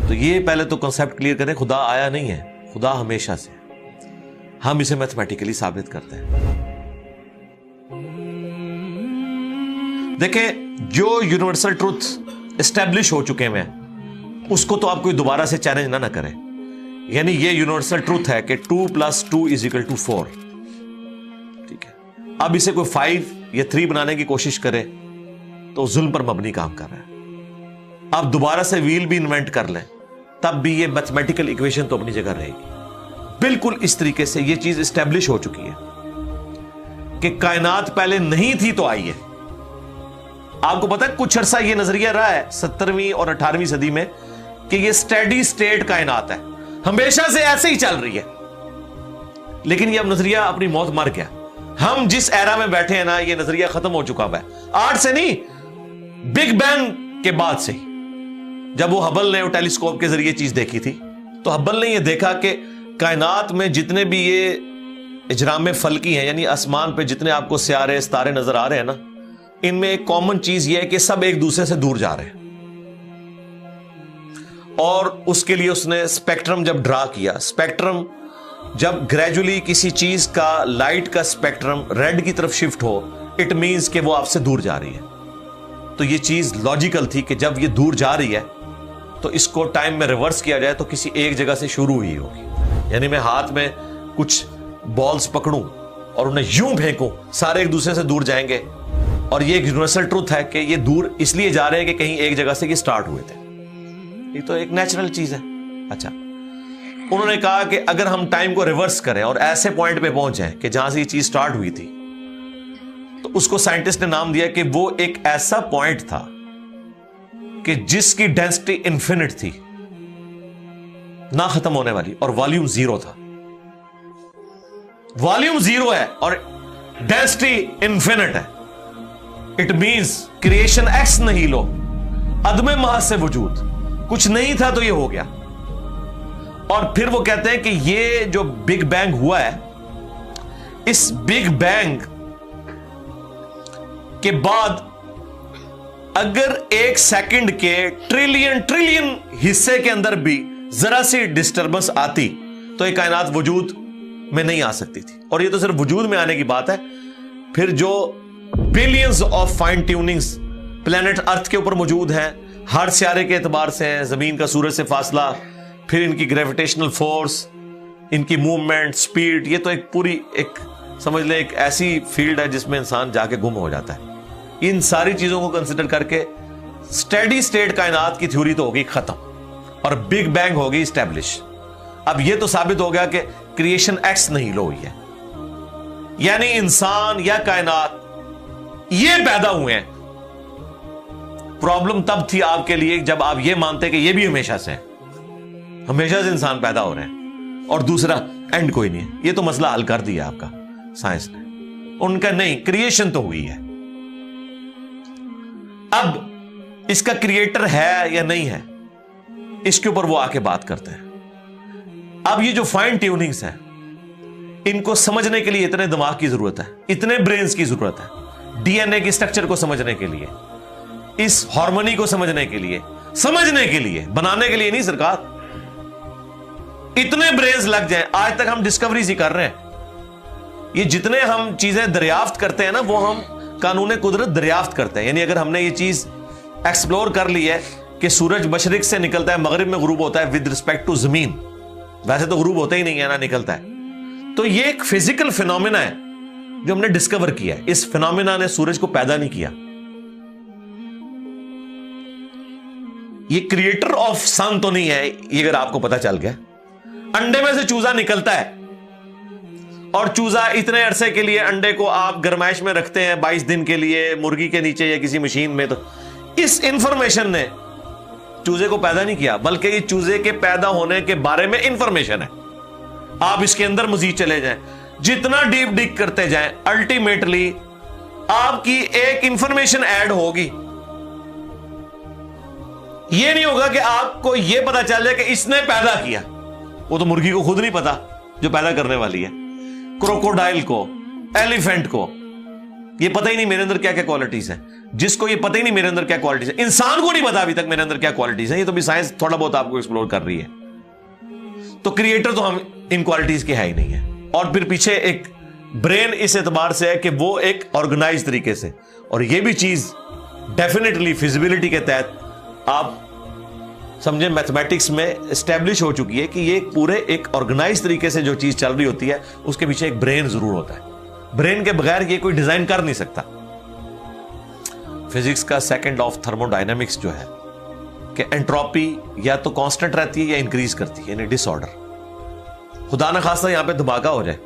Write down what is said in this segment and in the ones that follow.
تو یہ پہلے تو کنسپٹ کلیئر کریں, خدا آیا نہیں ہے, خدا ہمیشہ سے. ہم اسے میتھمیٹیکلی ثابت کرتے ہیں. دیکھیں, جو یونیورسل ٹروتھ اسٹیبلش ہو چکے ہیں اس کو تو آپ کوئی دوبارہ سے چیلنج نہ کریں. یعنی یہ یونیورسل ٹروتھ ہے کہ 2 + 2 = 4. ٹھیک ہے, اب اسے کوئی 5 یا 3 بنانے کی کوشش کرے تو ظلم پر مبنی کام کر رہا ہے. آپ دوبارہ سے ویل بھی انوینٹ کر لیں تب بھی یہ میتھمیٹیکل ایکویشن تو اپنی جگہ رہے گی. بالکل اس طریقے سے یہ چیز اسٹیبلش ہو چکی ہے کہ کائنات پہلے نہیں تھی تو آئی ہے. آپ کو پتا ہے کچھ عرصہ یہ نظریہ رہا ہے 17ویں اور 18ویں صدی میں کہ یہ اسٹیڈی اسٹیٹ کائنات ہے, ہمیشہ سے ایسے ہی چل رہی ہے. لیکن یہ اب نظریہ اپنی موت مر گیا. ہم جس ایرا میں بیٹھے ہیں نا, یہ نظریہ ختم ہو چکا ہے. آج سے نہیں, بگ بینگ کے بعد سے ہی, جب وہ ہبل نے ٹیلیسکوپ کے ذریعے چیز دیکھی تھی تو ہبل نے یہ دیکھا کہ کائنات میں جتنے بھی یہ اجرام فلکی ہیں, یعنی آسمان پہ جتنے آپ کو سیارے ستارے نظر آ رہے ہیں نا, ان میں ایک کامن چیز یہ ہے کہ سب ایک دوسرے سے دور جا رہے ہیں. اور اس کے لیے اس نے اسپیکٹرم جب ڈرا کیا, اسپیکٹرم جب گریجولی کسی چیز کا لائٹ کا اسپیکٹرم ریڈ کی طرف شفٹ ہو, اٹ مینز کہ وہ آپ سے دور جا رہی ہے. تو یہ چیز لاجیکل تھی کہ جب یہ دور جا رہی ہے تو اس کو ٹائم میں ریورس کیا جائے تو کسی ایک جگہ سے شروع ہوئی ہوگی. یعنی میں ہاتھ میں کچھ بالز پکڑوں اور انہیں یوں پھینکوں, سارے ایک دوسرے سے دور جائیں گے. اور یہ ایک یونیورسل ٹروتھ ہے کہ یہ دور اس لیے جا رہے ہیں کہ کہیں ایک جگہ سے یہ سٹارٹ ہوئے تھے. یہ تو ایک نیچرل چیز ہے. اچھا, انہوں نے کہا کہ اگر ہم ٹائم کو ریورس کریں اور ایسے پوائنٹ پہ پہنچ جائیں کہ جہاں سے یہ چیز سٹارٹ ہوئی تھی, تو اس کو سائنٹسٹ نے نام دیا کہ وہ ایک ایسا پوائنٹ تھا کہ جس کی ڈینسٹی انفینٹ تھی, نہ ختم ہونے والی, اور والیوم 0 تھا. والیوم 0 ہے اور ڈینسٹی انفینٹ ہے. اٹ مینز کریشن ایکس نہیں لو, عدم محض سے وجود, کچھ نہیں تھا تو یہ ہو گیا. اور پھر وہ کہتے ہیں کہ یہ جو بگ بینگ ہوا ہے, اس بگ بینگ کے بعد اگر 1 سیکنڈ کے ٹریلین حصے کے اندر بھی ذرا سی ڈسٹربنس آتی تو یہ کائنات وجود میں نہیں آ سکتی تھی. اور یہ تو صرف وجود میں آنے کی بات ہے. پھر جو billions of fine tunings planet earth کے اوپر موجود ہیں, ہر سیارے کے اعتبار سے ہیں, زمین کا سورج سے فاصلہ, پھر ان کی گریویٹیشنل فورس, ان کی موومنٹ, سپیڈ, یہ تو ایک پوری ایک سمجھ لیں ایک ایسی فیلڈ ہے جس میں انسان جا کے گم ہو جاتا ہے. ان ساری چیزوں کو کنسیڈر کر کے اسٹیڈی اسٹیٹ کائنات کی تھیوری تو ہوگی ختم اور بگ بینگ ہوگی اسٹیبلش. اب یہ تو ثابت ہو گیا کہ کریشن ایکس نہیں لو ہوئی ہے, یعنی انسان یا کائنات یہ پیدا ہوئے ہیں. پرابلم تب تھی آپ کے لیے جب آپ یہ مانتے کہ یہ بھی ہمیشہ سے ہمیشہ سے انسان پیدا ہو رہے ہیں اور دوسرا اینڈ کوئی نہیں ہے. یہ تو مسئلہ حل کر دیا آپ کا سائنس نے. ان کا نہیں, کریشن تو ہوئی ہے. اب اس کا کریٹر ہے یا نہیں ہے, اس کے اوپر وہ آ کے بات کرتے ہیں. اب یہ جو فائن ٹیوننگز ہیں, ان کو سمجھنے کے لیے اتنے دماغ کی ضرورت ہے, اتنے برینز کی ضرورت ہے. ڈی این اے کی سٹرکچر کو سمجھنے کے لیے, اس ہارمونی کو سمجھنے کے لیے, بنانے کے لیے نہیں سرکار. اتنے برینز لگ جائیں. آج تک ہم ڈسکوریز ہی کر رہے ہیں. یہ جتنے ہم چیزیں دریافت کرتے ہیں نا, وہ ہم قانون قدرت دریافت کرتے ہیں. یعنی اگر ہم نے یہ چیز ایکسپلور کر لی ہے کہ سورج مشرق سے نکلتا ہے, مغرب میں غروب ہوتا ہے ود رسپیکٹ ٹو زمین, ویسے تو غروب ہوتا ہی نہیں ہے نا, نکلتا ہے. تو یہ ایک فزیکل فینومینا ہے جو ہم نے ڈسکور کیا ہے. اس فینومینا نے سورج کو پیدا نہیں کیا. یہ کریٹر آف سن تو نہیں ہے, یہ اگر آپ کو پتا چل گیا. انڈے میں سے چوزا نکلتا ہے اور چوزا اتنے عرصے کے لیے انڈے کو آپ گرمائش میں رکھتے ہیں 22 دن کے لیے مرغی کے نیچے یا کسی مشین میں. تو اس انفارمیشن نے چوزے کو پیدا نہیں کیا, بلکہ یہ چوزے کے پیدا ہونے کے بارے میں انفارمیشن ہے. آپ اس کے اندر مزید چلے جائیں, جتنا ڈیپ ڈگ کرتے جائیں, الٹیمیٹلی آپ کی ایک انفارمیشن ایڈ ہوگی. یہ نہیں ہوگا کہ آپ کو یہ پتا چل جائے کہ اس نے پیدا کیا. وہ تو مرغی کو خود نہیں پتا جو پیدا کرنے والی ہے. کروکوڈائل کو, ایلیفینٹ کو یہ پتہ ہی نہیں میرے اندر کیا کیا کوالٹیز ہیں. جس کو یہ پتہ ہی نہیں میرے اندر کیا کوالٹیز ہے. انسان کو نہیں پتا ابھی تک میرے اندر کیا کوالٹیز ہیں, یہ تو بھی سائنس تھوڑا بہت آپ کو ایکسپلور کر رہی ہے. تو کریٹر تو ہم ان کوالٹیز کے ہے ہی نہیں ہے. اور پھر پیچھے ایک برین اس اعتبار سے ہے کہ وہ ایک آرگنائز طریقے سے, اور یہ بھی چیز ڈیفینیٹلی فیزیبلٹی کے تحت آپ سمجھیں میتھمیٹکس میں اسٹیبلش ہو چکی ہے کہ یہ پورے ایک آرگنائز طریقے سے جو چیز چل رہی ہوتی ہے اس کے پیچھے ایک برین ضرور ہوتا ہے. برین کے بغیر یہ کوئی ڈیزائن کر نہیں سکتا. فزکس کا سیکنڈ آف تھرمو ڈائنامکس جو ہے کہ انٹروپی یا تو کانسٹنٹ رہتی ہے یا انکریز کرتی ہے, یعنی ڈس آرڈر. خدا نہ خواستہ یہاں پہ دھماکہ ہو جائے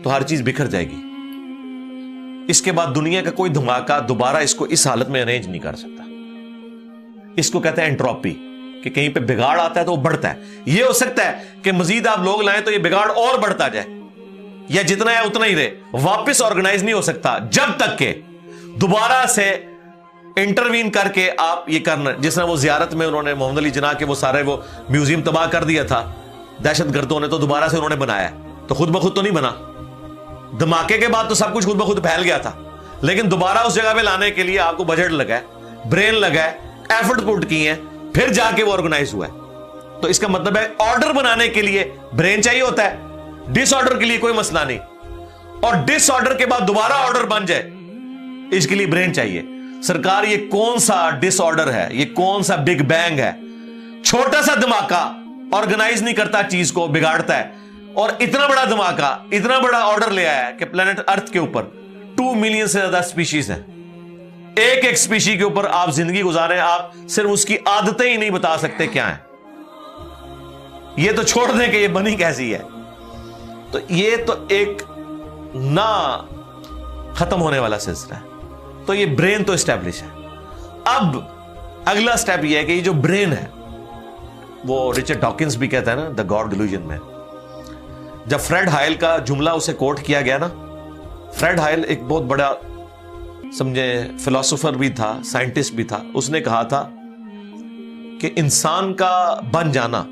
تو ہر چیز بکھر جائے گی. اس کے بعد دنیا کا کوئی دھماکہ دوبارہ اس کو اس حالت میں ارینج نہیں کر سکتا. اس کو کہتے ہیں انٹروپی, کہ کہیں پہ بگاڑ آتا ہے تو وہ بڑھتا ہے. یہ ہو سکتا ہے کہ مزید آپ لوگ لائیں تو یہ بگاڑ اور بڑھتا جائے, یا جتنا ہے اتنا ہی رہے, واپس آرگنائز نہیں ہو سکتا جب تک کہ دوبارہ سے انٹروین کر کے آپ یہ کرنا. جس طرح وہ زیارت میں انہوں نے محمد علی جناح کے وہ سارے وہ میوزیم تباہ کر دیا تھا دہشت گردوں نے, تو دوبارہ سے انہوں نے بنایا, تو خود بخود تو نہیں بنا. دھماکے کے بعد تو سب کچھ خود بخود پھیل گیا تھا, لیکن دوبارہ اس جگہ پہ لانے کے لیے آپ کو بجٹ لگا ہے, برین لگا ہے, ایفرٹ پٹ کی ہیں, پھر جا کے وہ آرگنائز ہوا ہے. تو اس کا مطلب ہے آرڈر بنانے کے لیے برین چاہیے ہوتا ہے, ڈس آرڈر کے لیے کوئی مسئلہ نہیں. اور ڈس آرڈر کے بعد دوبارہ آرڈر بن جائے اس کے لیے برین چاہیے. سرکار یہ کون سا ڈس آرڈر ہے, یہ کون سا بگ بینگ ہے؟ چھوٹا سا دھماکہ آرگنائز نہیں کرتا, چیز کو بگاڑتا ہے. اور اتنا بڑا دھماکہ اتنا بڑا آرڈر لے آیا ہے کہ پلانٹ ارتھ کے اوپر 2 ملین سے زیادہ سپیشیز ہیں. ایک ایک سپیشی کے اوپر آپ زندگی گزارے, آپ صرف اس کی عادتیں ہی نہیں بتا سکتے کیا ہیں. یہ تو چھوڑ دیں کہ یہ بنی کیسی ہے. تو یہ تو ایک نہ ختم ہونے والا سلسلہ ہے. تو یہ برین تو اسٹیبلش ہے. اب اگلا سٹیپ یہ ہے کہ یہ جو برین ہے, وہ رچرڈ ڈاکنز بھی کہتا ہے نا دا گاڈ ڈیلوژن میں, جب فریڈ ہائل کا جملہ اسے کوٹ کیا گیا نا, فریڈ ہائل ایک بہت بڑا سمجھے فلاسفر بھی تھا, سائنٹسٹ بھی تھا. اس نے کہا تھا کہ انسان کا بن جانا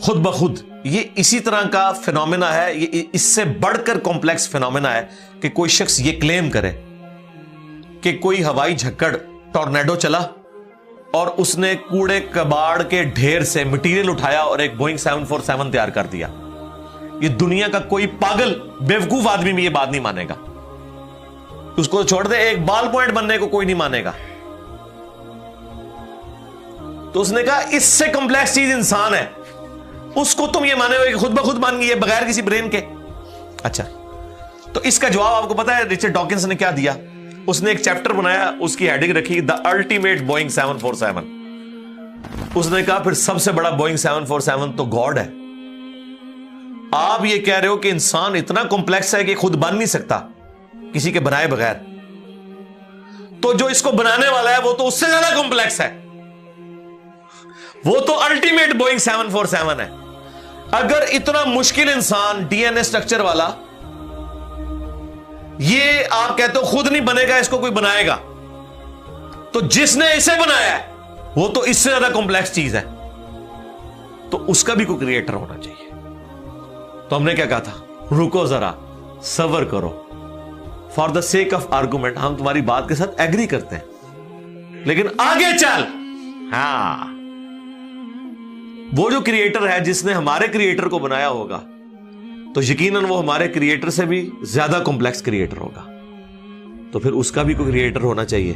خود بخود یہ اسی طرح کا فینومینا ہے, یہ اس سے بڑھ کر کمپلیکس فینومینا ہے کہ کوئی شخص یہ کلیم کرے کہ کوئی ہوائی جھکڑ ٹورنیڈو چلا اور اس نے کوڑے کباڑ کے ڈھیر سے مٹیریل اٹھایا اور ایک بوئنگ 747 تیار کر دیا. یہ دنیا کا کوئی پاگل بیوقوف آدمی بھی یہ بات نہیں مانے گا. اس کو چھوڑ دے, ایک بال پوائنٹ بننے کو کوئی نہیں مانے گا. تو اس نے کہا اس سے کمپلیکس چیز انسان ہے, اس کو تم یہ مانے ہو کہ خود بخود بن گئی ہے بغیر کسی برین کے. اچھا, تو اس کا جواب آپ کو پتا ہے رچرڈ ڈاکنز نے کیا دیا؟ اس نے ایک چیپٹر بنایا, اس کی ہیڈنگ رکھی دا الٹیمیٹ بوئنگ 747. اس نے کہا پھر سب سے بڑا بوئنگ 747 تو گاڈ ہے. آپ یہ کہہ رہے ہو کہ انسان اتنا کمپلیکس ہے کہ خود بن نہیں سکتا کسی کے بنائے بغیر, تو جو اس کو بنانے والا ہے وہ تو اس سے زیادہ کمپلیکس ہے, وہ تو الٹیمیٹ بوئنگ 747 ہے. اگر اتنا مشکل انسان ڈی این اے اسٹرکچر والا یہ آپ کہتے ہو خود نہیں بنے گا, اس کو کوئی بنائے گا, تو جس نے اسے بنایا ہے وہ تو اس سے زیادہ کمپلیکس چیز ہے, تو اس کا بھی کوئی کریٹر ہونا چاہیے. تو ہم نے کیا کہا تھا, رکو ذرا صبر کرو, for the sake of argument ہم تمہاری بات کے ساتھ ایگری کرتے ہیں, لیکن آگے چل. ہاں, وہ جو کریٹر ہے جس نے ہمارے کریٹر کو بنایا ہوگا تو یقیناً وہ ہمارے کریٹر سے بھی زیادہ کمپلیکس کریٹر ہوگا, تو پھر اس کا بھی کوئی کریٹر ہونا چاہیے.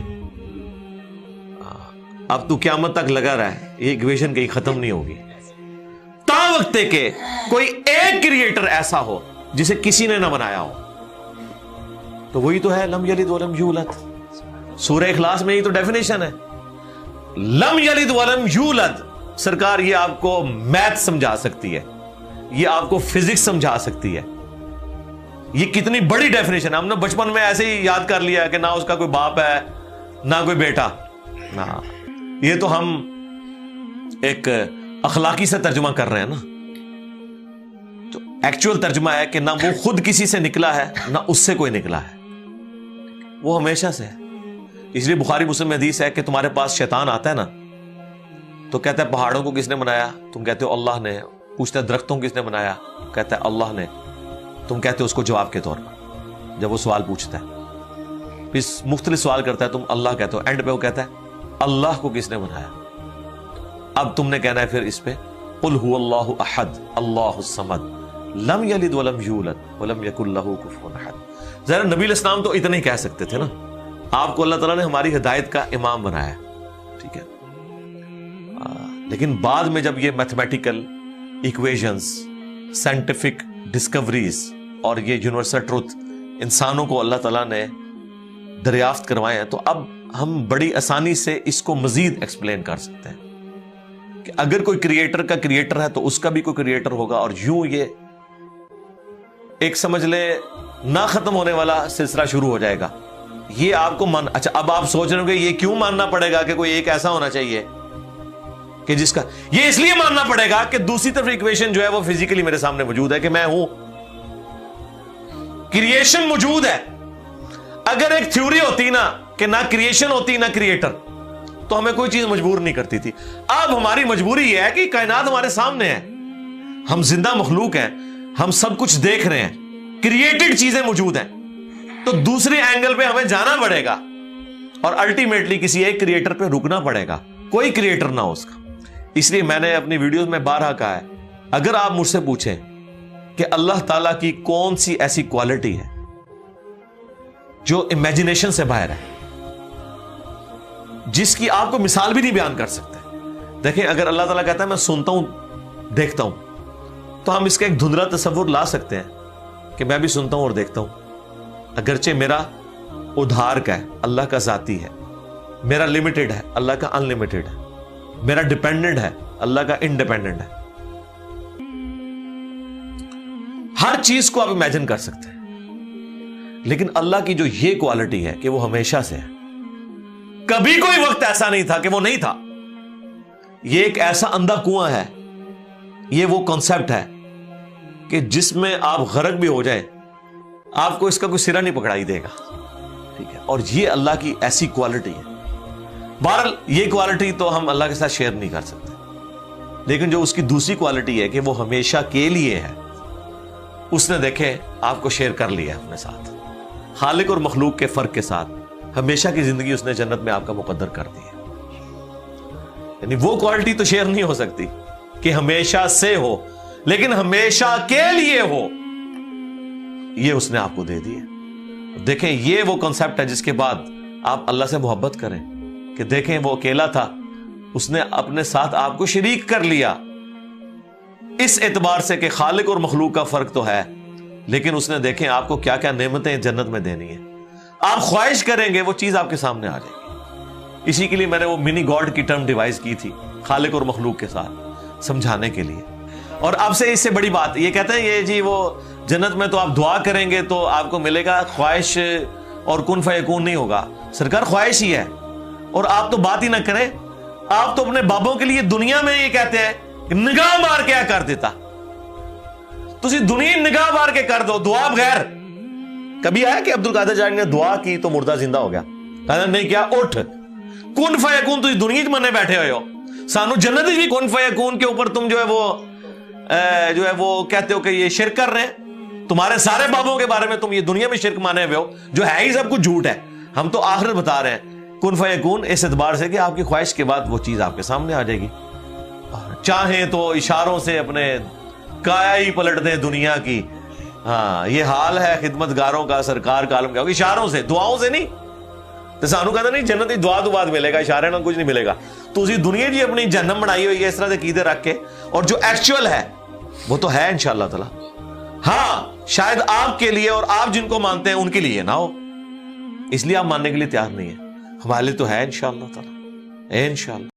اب تو قیامت تک لگا رہا ہے, یہ ایکویشن کہیں ختم نہیں ہوگی تا وقت کہ کوئی ایک کریٹر ایسا ہو جسے کسی نے نہ بنایا ہو. تو وہی تو ہے لم یلد ولم یولد. سورہ اخلاص میں ہی تو ڈیفینیشن ہے, لم یلد ولم یولد. سرکار یہ آپ کو میتھ سمجھا سکتی ہے, یہ آپ کو فزکس سمجھا سکتی ہے. یہ کتنی بڑی ڈیفینیشن ہے. ہم نے بچپن میں ایسے ہی یاد کر لیا کہ نہ اس کا کوئی باپ ہے نہ کوئی بیٹا. یہ تو ہم ایک اخلاقی سے ترجمہ کر رہے ہیں نا, تو ایکچوئل ترجمہ ہے کہ نہ وہ خود کسی سے نکلا ہے نہ اس سے کوئی نکلا ہے, وہ ہمیشہ سے ہے. اس لیے بخاری مسلم میں حدیث ہے کہ تمہارے پاس شیطان آتا ہے نا تو کہتا ہے پہاڑوں کو کس نے بنایا؟ تم کہتے ہو اللہ نے. پوچھتا ہے درختوں کو کس نے بنایا؟ کہتا ہے اللہ نے. تم کہتے ہو اس کو جواب کے طور پر جب وہ سوال پوچھتا ہے. پھر مختلف سوال کرتا ہے، تم اللہ کہتے ہو، اینڈ پہ وہ کہتا ہے اللہ کو کس نے بنایا؟ اب تم نے کہنا ہے پھر اس پہ قل هو اللہ احد اللہ الصمد لم یلد ولم یولد ولم یکن لہ کفوا احد۔ ذرا نبی علیہ السلام تو اتنا ہی کہہ سکتے تھے نا، آپ کو اللہ تعالیٰ نے ہماری ہدایت کا امام بنایا، ٹھیک ہے، لیکن بعد میں جب یہ میتھمیٹیکل ایکویشنز، سائنٹیفک ڈسکوریز اور یہ یونیورسل ٹروتھ انسانوں کو اللہ تعالیٰ نے دریافت کروائے ہیں، تو اب ہم بڑی آسانی سے اس کو مزید ایکسپلین کر سکتے ہیں کہ اگر کوئی کریٹر کا کریٹر ہے تو اس کا بھی کوئی کریٹر ہوگا، اور یوں یہ ایک سمجھ لے نہ ختم ہونے والا سلسلہ شروع ہو جائے گا۔ یہ آپ کو اچھا اب آپ سوچ رہے ہو کہ یہ کیوں ماننا پڑے گا کہ کوئی ایک ایسا ہونا چاہیے کہ جس کا، یہ اس لیے ماننا پڑے گا کہ دوسری طرف ایکویشن جو ہے وہ فزیکلی میرے سامنے موجود ہے کہ میں ہوں، کریشن موجود ہے۔ اگر ایک تھیوری ہوتی نا کہ نہ کریشن ہوتی نہ کریٹر تو ہمیں کوئی چیز مجبور نہیں کرتی تھی۔ اب ہماری مجبوری یہ ہے کہ کائنات ہمارے سامنے ہے، ہم زندہ مخلوق ہیں، ہم سب کچھ دیکھ رہے ہیں، کریٹڈ چیزیں موجود ہیں، تو دوسرے اینگل پہ ہمیں جانا پڑے گا اور الٹیمیٹلی کسی ایک کریٹر پہ رکنا پڑے گا، کوئی کریٹر نہ ہو اس کا۔ اس لیے میں نے اپنی ویڈیوز میں بارہا کہا ہے، اگر آپ مجھ سے پوچھیں کہ اللہ تعالیٰ کی کون سی ایسی کوالٹی ہے جو امیجنیشن سے باہر ہے، جس کی آپ کو مثال بھی نہیں بیان کر سکتے۔ دیکھیں اگر اللہ تعالیٰ کہتا ہے میں سنتا ہوں دیکھتا ہوں، تو ہم اس کا ایک دھندلا تصور لا سکتے ہیں کہ میں بھی سنتا ہوں اور دیکھتا ہوں، اگرچہ میرا ادھار کا ہے، اللہ کا ذاتی ہے، میرا لمیٹڈ ہے، اللہ کا ان لمیٹڈ ہے، میرا ڈیپینڈنٹ ہے، اللہ کا انڈیپینڈنٹ ہے۔ ہر چیز کو آپ امیجن کر سکتے ہیں، لیکن اللہ کی جو یہ کوالٹی ہے کہ وہ ہمیشہ سے ہے، کبھی کوئی وقت ایسا نہیں تھا کہ وہ نہیں تھا، یہ ایک ایسا اندھا کنواں ہے، یہ وہ کانسیپٹ ہے کہ جس میں آپ غرق بھی ہو جائیں آپ کو اس کا کوئی سرا نہیں پکڑائی دے گا، ٹھیک ہے، اور یہ اللہ کی ایسی کوالٹی ہے۔ بہرحال یہ کوالٹی تو ہم اللہ کے ساتھ شیئر نہیں کر سکتے، لیکن جو اس کی دوسری کوالٹی ہے کہ وہ ہمیشہ کے لیے ہے، اس نے دیکھے آپ کو شیئر کر لیا اپنے ساتھ، خالق اور مخلوق کے فرق کے ساتھ ہمیشہ کی زندگی اس نے جنت میں آپ کا مقدر کر دی ہے۔ یعنی وہ کوالٹی تو شیئر نہیں ہو سکتی کہ ہمیشہ سے ہو، لیکن ہمیشہ کے لیے ہو، یہ اس نے آپ کو دے دی ہے۔ دیکھیں یہ وہ کنسپٹ ہے جس کے بعد آپ اللہ سے محبت کریں کہ دیکھیں وہ اکیلا تھا، اس نے اپنے ساتھ آپ کو شریک کر لیا، اس اعتبار سے کہ خالق اور مخلوق کا فرق تو ہے، لیکن اس نے دیکھیں آپ کو کیا کیا نعمتیں جنت میں دینی ہے، آپ خواہش کریں گے وہ چیز آپ کے سامنے آ جائے گی۔ اسی کے لیے میں نے وہ منی گاڈ کی ٹرم ڈیوائز کی تھی خالق اور مخلوق کے ساتھ سمجھانے کے لیے۔ اور اب سے اس سے بڑی بات یہ کہتے ہیں یہ جی وہ جنت میں تو آپ دعا کریں گے تو آپ کو ملے گا، خواہش اور کن فیکون نہیں ہوگا۔ سرکار خواہش ہی ہے، اور آپ تو بات ہی نہ کریں، آپ تو اپنے بابوں کے لیے دنیا میں یہ کہتے ہیں نگاہ مار کے کر دیتا، تسی دنیا نگاہ مار کے کر دو دعا بغیر۔ کبھی آیا کہ عبد القادر جانی نے دعا کی تو مردہ زندہ ہو گیا؟ کہنا نہیں کیا، اٹھ کن فیکون تسی دنیا منے بیٹھے ہوئے ہو، سانو جنت بھی کن فیکون کے اوپر تم جو ہے وہ کہتے ہو کہ یہ شرک کر رہے ہیں، تمہارے سارے بابوں کے بارے میں تم یہ دنیا میں شرک مانے ہوئے ہو جو ہے ہی سب کچھ جھوٹ ہے، ہم تو آخرت بتا رہے ہیں کن فیکون، اس اعتبار سے کہ آپ کی خواہش کے بعد وہ چیز آپ کے سامنے آ جائے گی۔ چاہیں تو اشاروں سے اپنے کایا ہی پلٹ دیں دنیا کی، ہاں یہ حال ہے خدمت گاروں کا، سرکار کا عالم کیا ہوگا، اشاروں سے، دعاؤں سے نہیں۔ تو سانو کہتا نہیں جنت دعا تو بعد ملے گا، اشارے نہ کچھ نہیں ملے گا، تو اسی دنیا جی اپنی جہنم بنائی ہوئی ہے اس طرح سے عقیدے رکھ کے، اور جو ایکچوئل ہے وہ تو ہے انشاءاللہ تعالی۔ ہاں شاید آپ کے لیے اور آپ جن کو مانتے ہیں ان کے لیے نہ ہو، اس لیے آپ ماننے کے لیے تیار نہیں ہے، ہمارے لیے تو ہے انشاءاللہ تعالی، انشاءاللہ۔